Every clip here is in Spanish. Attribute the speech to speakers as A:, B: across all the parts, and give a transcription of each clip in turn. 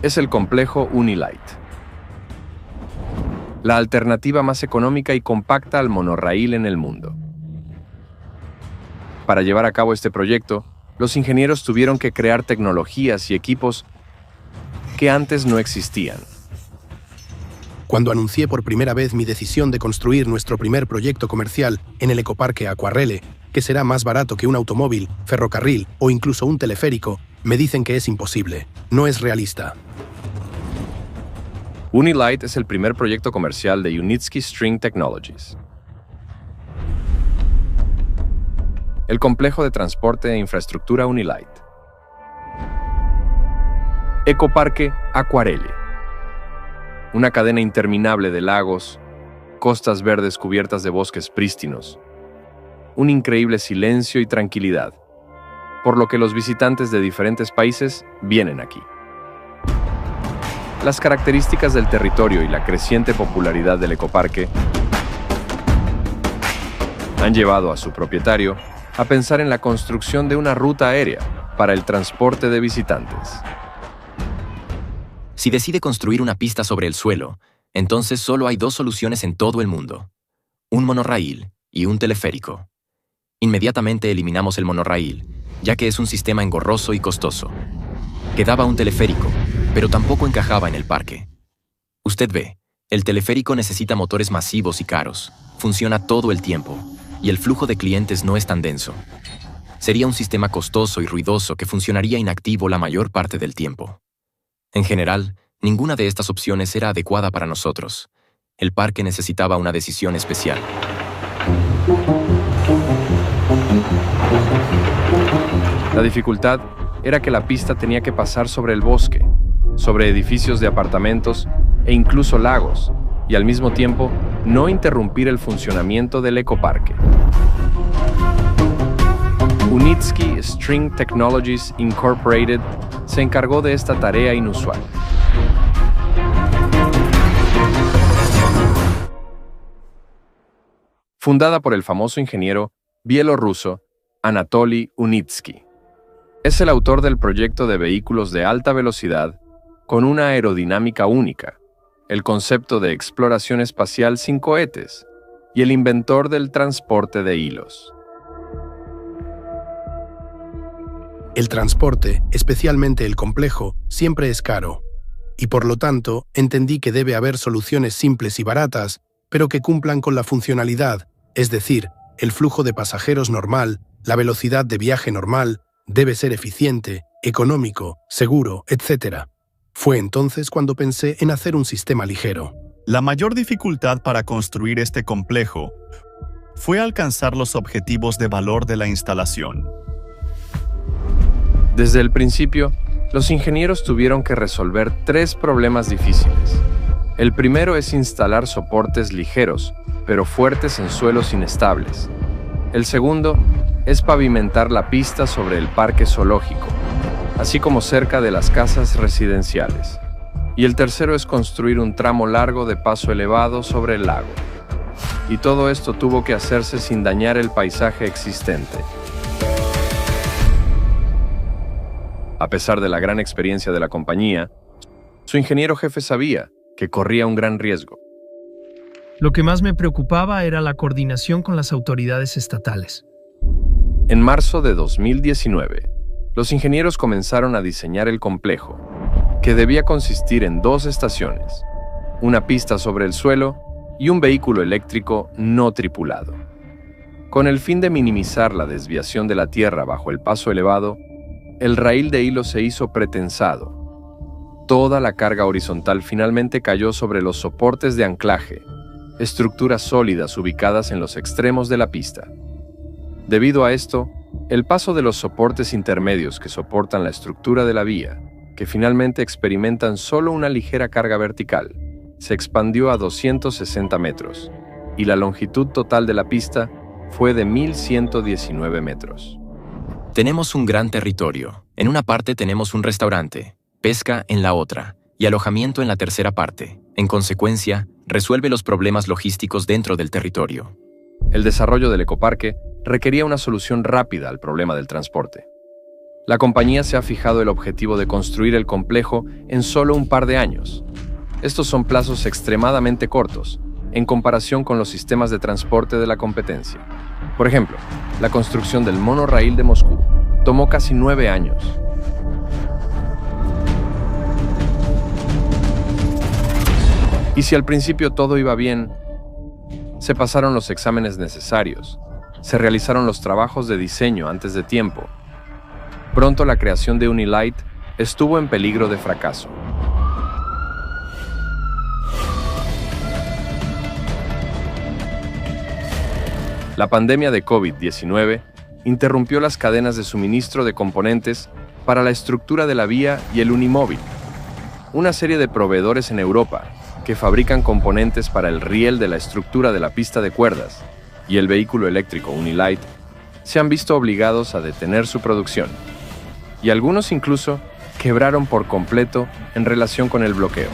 A: es el complejo Unilight, la alternativa más económica y compacta al monorraíl en el mundo. Para llevar a cabo este proyecto, los ingenieros tuvieron que crear tecnologías y equipos que antes no existían.
B: Cuando anuncié por primera vez mi decisión de construir nuestro primer proyecto comercial en el ecoparque Aquarelle, que será más barato que un automóvil, ferrocarril o incluso un teleférico, me dicen que es imposible, no es realista.
A: Unilight es el primer proyecto comercial de Unitsky String Technologies. El complejo de transporte e infraestructura Unilight. Ecoparque Aquarelle. Una cadena interminable de lagos, costas verdes cubiertas de bosques prístinos, un increíble silencio y tranquilidad, por lo que los visitantes de diferentes países vienen aquí. Las características del territorio y la creciente popularidad del ecoparque han llevado a su propietario a pensar en la construcción de una ruta aérea para el transporte de visitantes.
C: Si decide construir una pista sobre el suelo, entonces solo hay dos soluciones en todo el mundo: un monorraíl y un teleférico. Inmediatamente eliminamos el monorraíl, ya que es un sistema engorroso y costoso. Quedaba un teleférico, pero tampoco encajaba en el parque. Usted ve, el teleférico necesita motores masivos y caros, funciona todo el tiempo, y el flujo de clientes no es tan denso. Sería un sistema costoso y ruidoso que funcionaría inactivo la mayor parte del tiempo. En general, ninguna de estas opciones era adecuada para nosotros. El parque necesitaba una decisión especial.
A: La dificultad era que la pista tenía que pasar sobre el bosque, sobre edificios de apartamentos e incluso lagos, y al mismo tiempo no interrumpir el funcionamiento del ecoparque. Unitsky String Technologies Incorporated se encargó de esta tarea inusual. Fundada por el famoso ingeniero bielorruso Anatoly Unitsky. Es el autor del proyecto de vehículos de alta velocidad con una aerodinámica única, el concepto de exploración espacial sin cohetes y el inventor del transporte de hilos.
B: El transporte, especialmente el complejo, siempre es caro. Y por lo tanto, entendí que debe haber soluciones simples y baratas, pero que cumplan con la funcionalidad, es decir, el flujo de pasajeros normal, la velocidad de viaje normal, debe ser eficiente, económico, seguro, etc. Fue entonces cuando pensé en hacer un sistema ligero.
D: La mayor dificultad para construir este complejo fue alcanzar los objetivos de valor de la instalación.
A: Desde el principio, los ingenieros tuvieron que resolver tres problemas difíciles. El primero es instalar soportes ligeros, pero fuertes en suelos inestables. El segundo es pavimentar la pista sobre el parque zoológico, así como cerca de las casas residenciales. Y el tercero es construir un tramo largo de paso elevado sobre el lago. Y todo esto tuvo que hacerse sin dañar el paisaje existente. A pesar de la gran experiencia de la compañía, su ingeniero jefe sabía que corría un gran riesgo.
E: Lo que más me preocupaba era la coordinación con las autoridades estatales.
A: En marzo de 2019, los ingenieros comenzaron a diseñar el complejo, que debía consistir en dos estaciones, una pista sobre el suelo y un vehículo eléctrico no tripulado. Con el fin de minimizar la desviación de la tierra bajo el paso elevado, el raíl de hilo se hizo pretensado. Toda la carga horizontal finalmente cayó sobre los soportes de anclaje, estructuras sólidas ubicadas en los extremos de la pista. Debido a esto, el paso de los soportes intermedios que soportan la estructura de la vía, que finalmente experimentan solo una ligera carga vertical, se expandió a 260 metros, y la longitud total de la pista fue de 1.119 metros.
C: Tenemos un gran territorio. En una parte tenemos un restaurante, pesca en la otra y alojamiento en la tercera parte. En consecuencia, resuelve los problemas logísticos dentro del territorio.
A: El desarrollo del ecoparque requería una solución rápida al problema del transporte. La compañía se ha fijado el objetivo de construir el complejo en solo un par de años. Estos son plazos extremadamente cortos, en comparación con los sistemas de transporte de la competencia. Por ejemplo, la construcción del monorraíl de Moscú tomó casi 9 años. Y si al principio todo iba bien, se pasaron los exámenes necesarios, se realizaron los trabajos de diseño antes de tiempo. Pronto la creación de Unilight estuvo en peligro de fracaso. La pandemia de COVID-19 interrumpió las cadenas de suministro de componentes para la estructura de la vía y el Unimóvil, una serie de proveedores en Europa que fabrican componentes para el riel de la estructura de la pista de cuerdas y el vehículo eléctrico Unilight, se han visto obligados a detener su producción, y algunos incluso quebraron por completo en relación con el bloqueo.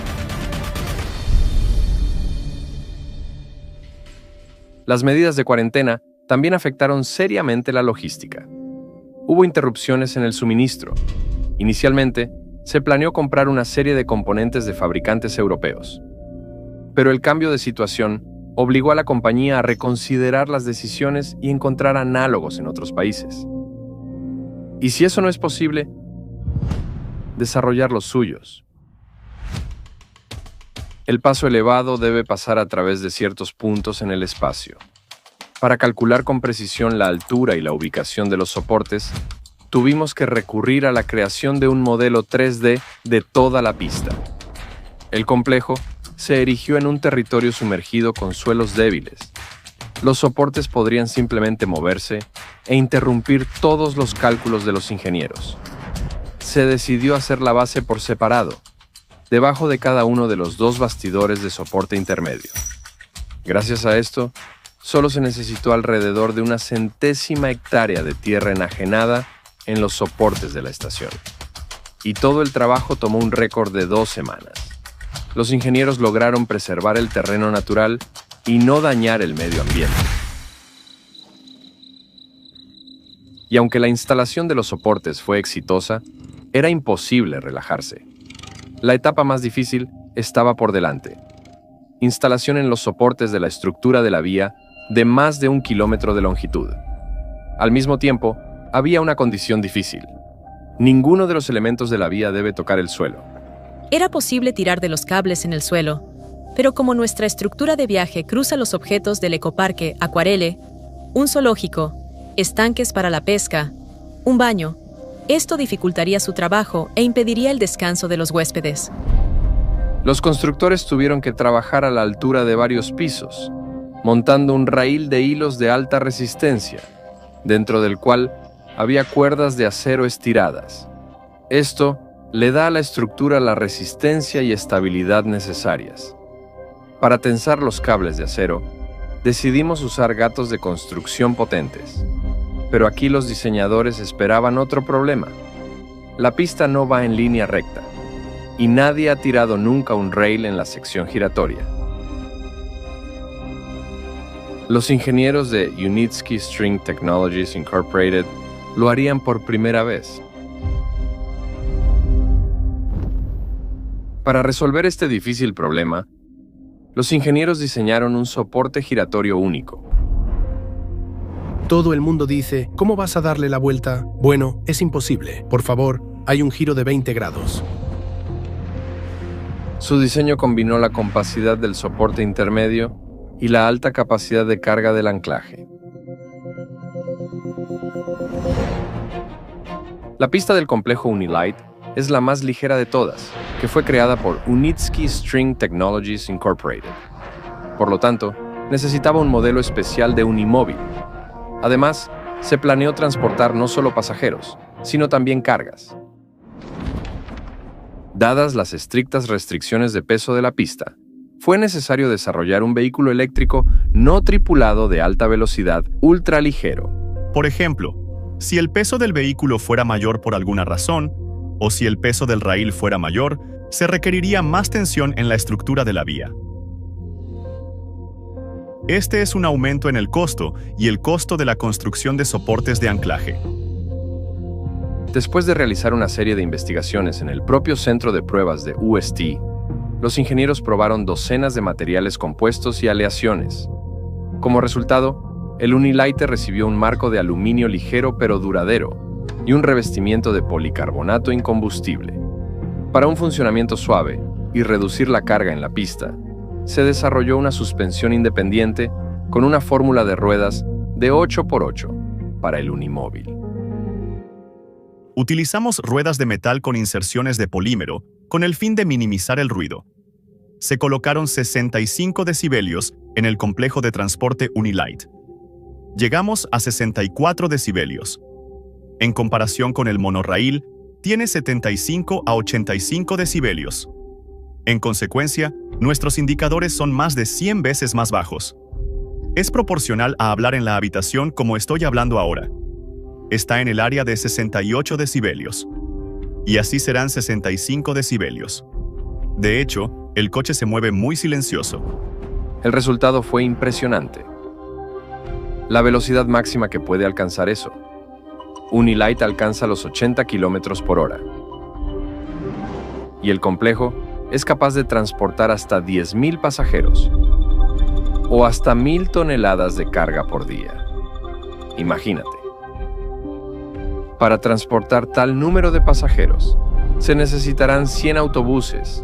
A: Las medidas de cuarentena también afectaron seriamente la logística. Hubo interrupciones en el suministro. Inicialmente, se planeó comprar una serie de componentes de fabricantes europeos. Pero el cambio de situación obligó a la compañía a reconsiderar las decisiones y encontrar análogos en otros países. Y si eso no es posible, desarrollar los suyos. El paso elevado debe pasar a través de ciertos puntos en el espacio. Para calcular con precisión la altura y la ubicación de los soportes, tuvimos que recurrir a la creación de un modelo 3D de toda la pista. El complejo se erigió en un territorio sumergido con suelos débiles. Los soportes podrían simplemente moverse e interrumpir todos los cálculos de los ingenieros. Se decidió hacer la base por separado, debajo de cada uno de los 2 bastidores de soporte intermedio. Gracias a esto, solo se necesitó alrededor de 1/100ª hectárea de tierra enajenada en los soportes de la estación. Y todo el trabajo tomó un récord de 2 semanas. Los ingenieros lograron preservar el terreno natural y no dañar el medio ambiente. Y aunque la instalación de los soportes fue exitosa, era imposible relajarse. La etapa más difícil estaba por delante. Instalación en los soportes de la estructura de la vía de más de 1 kilómetro de longitud. Al mismo tiempo, había una condición difícil. Ninguno de los elementos de la vía debe tocar el suelo.
F: Era posible tirar de los cables en el suelo, pero como nuestra estructura de viaje cruza los objetos del ecoparque Acuarele, un zoológico, estanques para la pesca, un baño, esto dificultaría su trabajo e impediría el descanso de los huéspedes.
A: Los constructores tuvieron que trabajar a la altura de varios pisos, montando un raíl de hilos de alta resistencia, dentro del cual había cuerdas de acero estiradas. Esto le da a la estructura la resistencia y estabilidad necesarias. Para tensar los cables de acero, decidimos usar gatos de construcción potentes. Pero aquí los diseñadores esperaban otro problema. La pista no va en línea recta, y nadie ha tirado nunca un rail en la sección giratoria. Los ingenieros de Unitsky String Technologies Incorporated lo harían por primera vez. Para resolver este difícil problema, los ingenieros diseñaron un soporte giratorio único.
B: Todo el mundo dice, ¿cómo vas a darle la vuelta? Bueno, es imposible. Por favor, hay un giro de 20 grados.
A: Su diseño combinó la compacidad del soporte intermedio y la alta capacidad de carga del anclaje. La pista del complejo Unilight es la más ligera de todas, que fue creada por Unitsky String Technologies Incorporated. Por lo tanto, necesitaba un modelo especial de Unimóvil. Además, se planeó transportar no solo pasajeros, sino también cargas. Dadas las estrictas restricciones de peso de la pista, fue necesario desarrollar un vehículo eléctrico no tripulado de alta velocidad ultraligero.
D: Por ejemplo, si el peso del vehículo fuera mayor por alguna razón, o si el peso del raíl fuera mayor, se requeriría más tensión en la estructura de la vía. Este es un aumento en el costo y el costo de la construcción de soportes de anclaje.
A: Después de realizar una serie de investigaciones en el propio centro de pruebas de UST, los ingenieros probaron docenas de materiales compuestos y aleaciones. Como resultado, el Unilight recibió un marco de aluminio ligero pero duradero y un revestimiento de policarbonato incombustible. Para un funcionamiento suave y reducir la carga en la pista, se desarrolló una suspensión independiente con una fórmula de ruedas de 8x8 para el Unimóvil.
D: Utilizamos ruedas de metal con inserciones de polímero con el fin de minimizar el ruido. Se colocaron 65 decibelios en el complejo de transporte Unilight. Llegamos a 64 decibelios. En comparación con el monorraíl, tiene 75 a 85 decibelios. En consecuencia, nuestros indicadores son más de 100 veces más bajos. Es proporcional a hablar en la habitación como estoy hablando ahora. Está en el área de 68 decibelios. Y así serán 65 decibelios. De hecho, el coche se mueve muy silencioso.
A: El resultado fue impresionante. La velocidad máxima que puede alcanzar eso. Unilight alcanza los 80 km/h. Y el complejo es capaz de transportar hasta 10.000 pasajeros o hasta 1.000 toneladas de carga por día. Imagínate. Para transportar tal número de pasajeros, se necesitarán 100 autobuses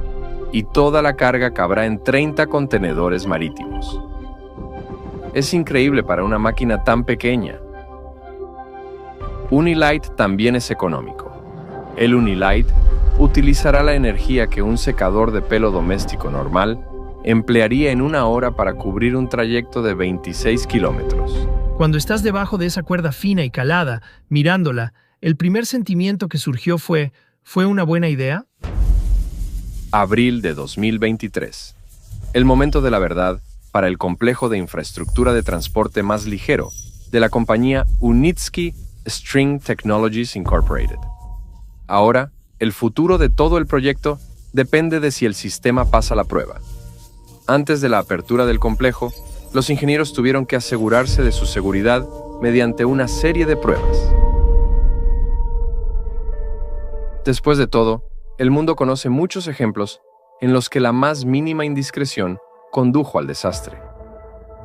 A: y toda la carga cabrá en 30 contenedores marítimos. Es increíble para una máquina tan pequeña. Unilight también es económico. El Unilight utilizará la energía que un secador de pelo doméstico normal emplearía en una hora para cubrir un trayecto de 26 kilómetros.
E: Cuando estás debajo de esa cuerda fina y calada, mirándola, el primer sentimiento que surgió ¿fue una buena idea?
A: Abril de 2023. El momento de la verdad para el complejo de infraestructura de transporte más ligero de la compañía Unitsky String Technologies Incorporated. Ahora, el futuro de todo el proyecto depende de si el sistema pasa la prueba. Antes de la apertura del complejo, los ingenieros tuvieron que asegurarse de su seguridad mediante una serie de pruebas. Después de todo, el mundo conoce muchos ejemplos en los que la más mínima indiscreción condujo al desastre.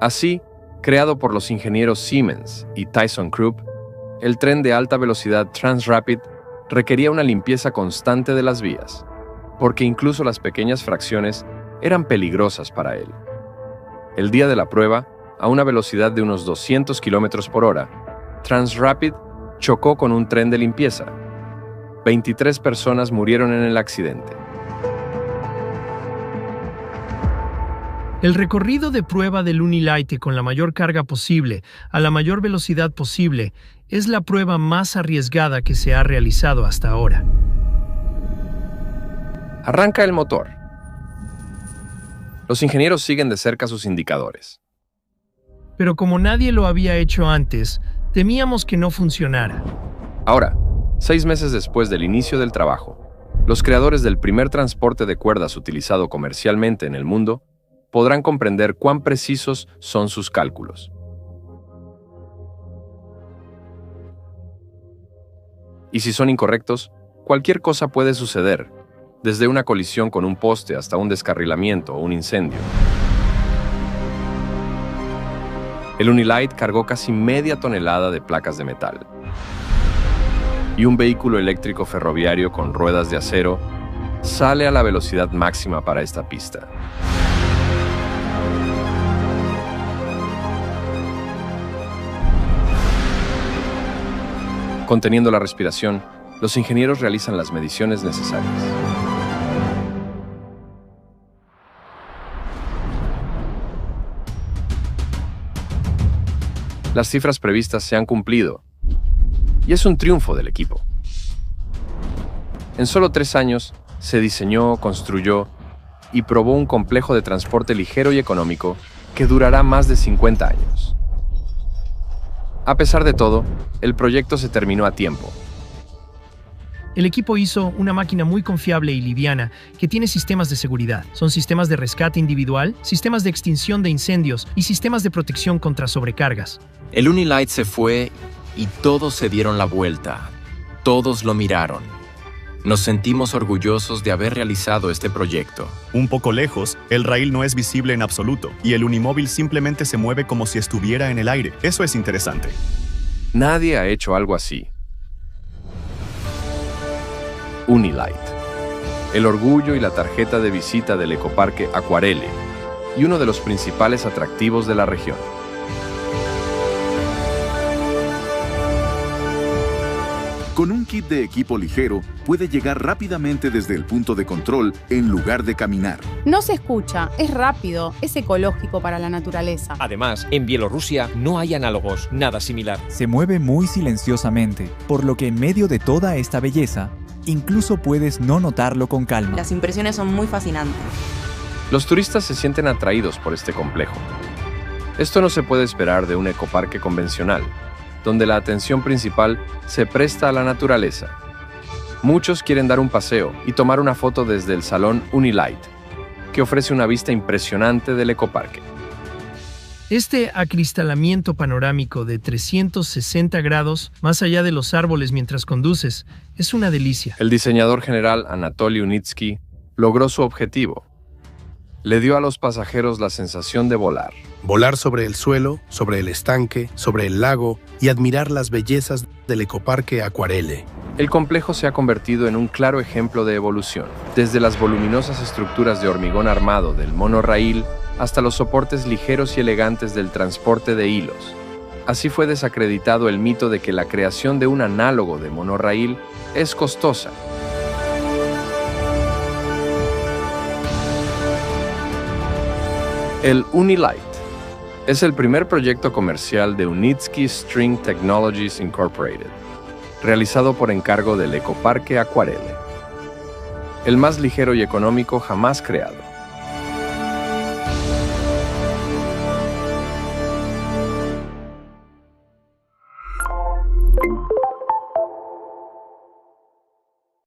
A: Así, creado por los ingenieros Siemens y ThyssenKrupp, el tren de alta velocidad Transrapid requería una limpieza constante de las vías, porque incluso las pequeñas fracciones eran peligrosas para él. El día de la prueba, a una velocidad de unos 200 km/h, Transrapid chocó con un tren de limpieza. 23 personas murieron en el accidente.
E: El recorrido de prueba del Unilight con la mayor carga posible, a la mayor velocidad posible, es la prueba más arriesgada que se ha realizado hasta ahora.
A: Arranca el motor. Los ingenieros siguen de cerca sus indicadores.
E: Pero como nadie lo había hecho antes, temíamos que no funcionara.
A: Ahora, 6 meses después del inicio del trabajo, los creadores del primer transporte de cuerdas utilizado comercialmente en el mundo podrán comprender cuán precisos son sus cálculos. Y si son incorrectos, cualquier cosa puede suceder, desde una colisión con un poste hasta un descarrilamiento o un incendio. El Unilight cargó casi media tonelada de placas de metal. Y un vehículo eléctrico ferroviario con ruedas de acero sale a la velocidad máxima para esta pista. Conteniendo la respiración, los ingenieros realizan las mediciones necesarias. Las cifras previstas se han cumplido, y es un triunfo del equipo. En solo 3 años, se diseñó, construyó y probó un complejo de transporte ligero y económico que durará más de 50 años. A pesar de todo, el proyecto se terminó a tiempo.
E: El equipo hizo una máquina muy confiable y liviana que tiene sistemas de seguridad. Son sistemas de rescate individual, sistemas de extinción de incendios y sistemas de protección contra sobrecargas.
C: El Unilight se fue y todos se dieron la vuelta. Todos lo miraron. Nos sentimos orgullosos de haber realizado este proyecto.
D: Un poco lejos, el raíl no es visible en absoluto y el unimóvil simplemente se mueve como si estuviera en el aire. Eso es interesante.
A: Nadie ha hecho algo así. Unilight. El orgullo y la tarjeta de visita del ecoparque Aquarele y uno de los principales atractivos de la región.
G: Con un kit de equipo ligero, puede llegar rápidamente desde el punto de control en lugar de caminar.
H: No se escucha, es rápido, es ecológico para la naturaleza.
I: Además, en Bielorrusia no hay análogos, nada similar.
J: Se mueve muy silenciosamente, por lo que en medio de toda esta belleza, incluso puedes no notarlo con calma.
K: Las impresiones son muy fascinantes.
A: Los turistas se sienten atraídos por este complejo. Esto no se puede esperar de un ecoparque convencional, donde la atención principal se presta a la naturaleza. Muchos quieren dar un paseo y tomar una foto desde el salón Unilight, que ofrece una vista impresionante del ecoparque.
E: Este acristalamiento panorámico de 360 grados, más allá de los árboles mientras conduces, es una delicia.
A: El diseñador general Anatoly Unitsky logró su objetivo. Le dio a los pasajeros la sensación de volar.
B: Volar sobre el suelo, sobre el estanque, sobre el lago y admirar las bellezas del ecoparque Aquarele.
A: El complejo se ha convertido en un claro ejemplo de evolución, desde las voluminosas estructuras de hormigón armado del monorraíl hasta los soportes ligeros y elegantes del transporte de hilos. Así fue desacreditado el mito de que la creación de un análogo de monorraíl es costosa. El Unilight es el primer proyecto comercial de Unitsky String Technologies Incorporated, realizado por encargo del ecoparque Aquarele, el más ligero y económico jamás creado.